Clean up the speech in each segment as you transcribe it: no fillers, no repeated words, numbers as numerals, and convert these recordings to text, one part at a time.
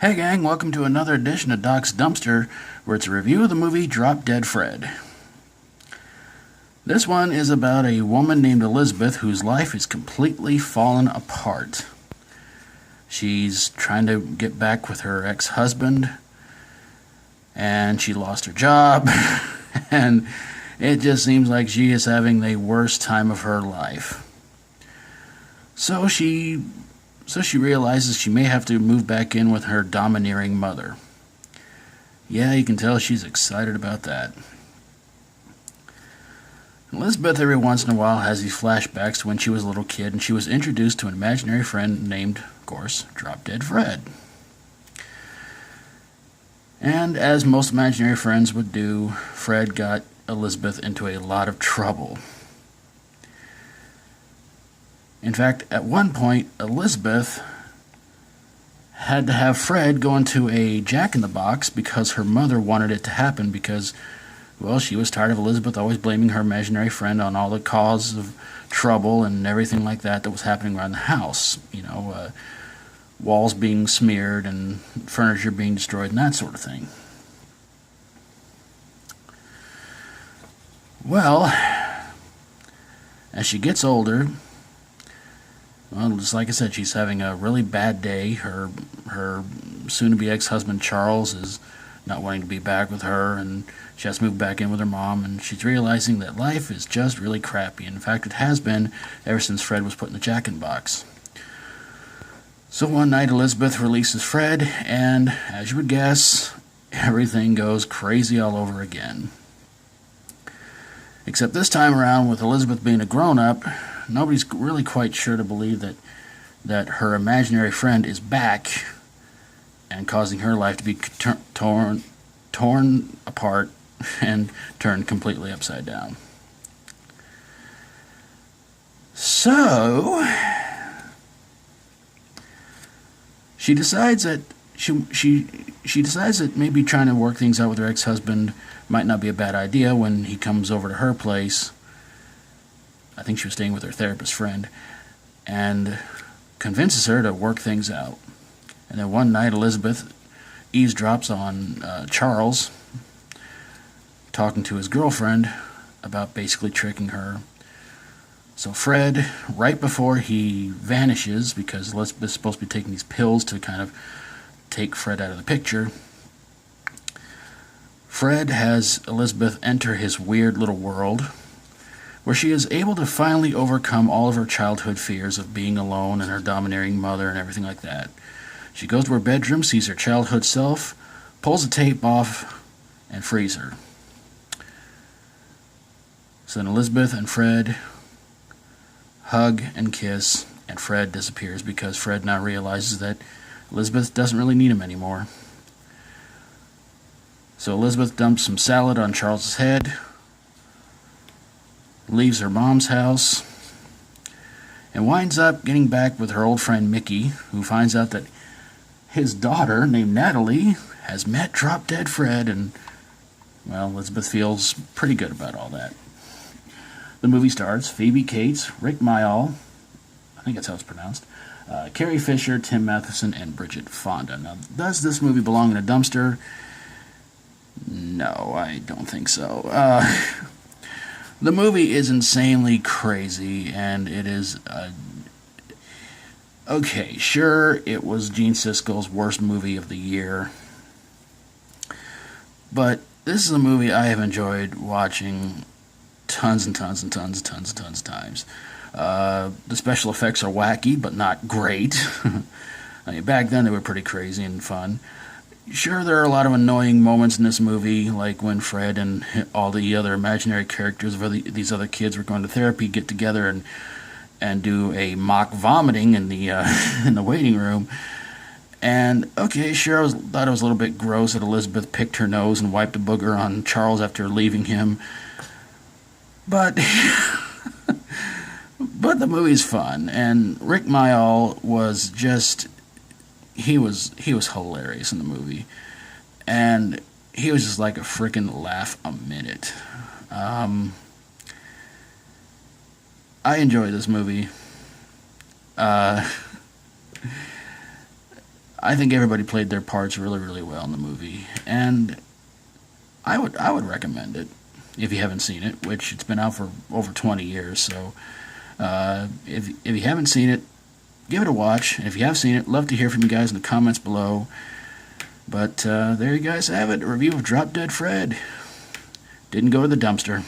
Hey gang, welcome to another edition of Doc's Dumpster, where it's a review of the movie Drop Dead Fred. This one is about a woman named Elizabeth whose life is completely fallen apart. She's trying to get back with her ex-husband, and she lost her job, and it just seems like she is having the worst time of her life. So she realizes she may have to move back in with her domineering mother. Yeah, you can tell she's excited about that. Elizabeth every once in a while has these flashbacks to when she was a little kid and she was introduced to an imaginary friend named, of course, Drop Dead Fred. And as most imaginary friends would do, Fred got Elizabeth into a lot of trouble. In fact, at one point, Elizabeth had to have Fred go into a jack-in-the-box because her mother wanted it to happen because, well, she was tired of Elizabeth always blaming her imaginary friend on all the cause of trouble and everything like that was happening around the house. Walls being smeared and furniture being destroyed and that sort of thing. Well, as she gets older, well, just like I said, she's having a really bad day. Her soon-to-be ex-husband Charles is not wanting to be back with her, and she has to move back in with her mom, and she's realizing that life is just really crappy. In fact, it has been ever since Fred was put in the jack-in-the-box. So one night, Elizabeth releases Fred, and as you would guess, everything goes crazy all over again. Except this time around, with Elizabeth being a grown-up, nobody's really quite sure to believe that her imaginary friend is back and causing her life to be torn apart and turned completely upside down. So she decides that she decides that maybe trying to work things out with her ex-husband might not be a bad idea when he comes over to her place. I think she was staying with her therapist friend, and convinces her to work things out. And then one night, Elizabeth eavesdrops on Charles talking to his girlfriend about basically tricking her. So Fred, right before he vanishes, because Elizabeth is supposed to be taking these pills to kind of take Fred out of the picture, Fred has Elizabeth enter his weird little world, where she is able to finally overcome all of her childhood fears of being alone and her domineering mother and everything like that. She goes to her bedroom, sees her childhood self, pulls the tape off, and frees her. So then Elizabeth and Fred hug and kiss, and Fred disappears because Fred now realizes that Elizabeth doesn't really need him anymore. So Elizabeth dumps some salad on Charles's head, leaves her mom's house, and winds up getting back with her old friend Mickey, who finds out that his daughter, named Natalie, has met Drop Dead Fred, and, well, Elizabeth feels pretty good about all that. The movie stars Phoebe Cates, Rick Mayall, I think that's how it's pronounced, Carrie Fisher, Tim Matheson, and Bridget Fonda. Now, does this movie belong in a dumpster? No, I don't think so. The movie is insanely crazy, and it is okay, sure, it was Gene Siskel's worst movie of the year, but this is a movie I have enjoyed watching tons and tons and tons and tons and tons of times. The special effects are wacky, but not great. I mean, back then they were pretty crazy and fun. Sure, there are a lot of annoying moments in this movie, like when Fred and all the other imaginary characters of these other kids were going to therapy get together and do a mock vomiting in the in the waiting room. And okay, sure, thought it was a little bit gross that Elizabeth picked her nose and wiped a booger on Charles after leaving him. But but the movie's fun, and Rick Mayall was just he was hilarious in the movie, and he was just like a freaking laugh a minute. I enjoy this movie. I think everybody played their parts really, really well in the movie, and I would recommend it if you haven't seen it, which it's been out for over 20 years. So if you haven't seen it, give it a watch. And if you have seen it, love to hear from you guys in the comments below. But there you guys have it, a review of Drop Dead Fred. Didn't go to the dumpster.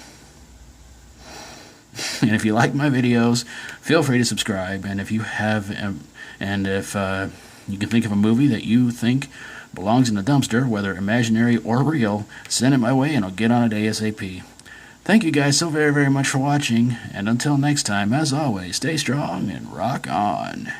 And if you like my videos, feel free to subscribe. And if you have, and if you can think of a movie that you think belongs in the dumpster, whether imaginary or real, send it my way and I'll get on it ASAP. Thank you guys so very, very much for watching. And until next time, as always, stay strong and rock on.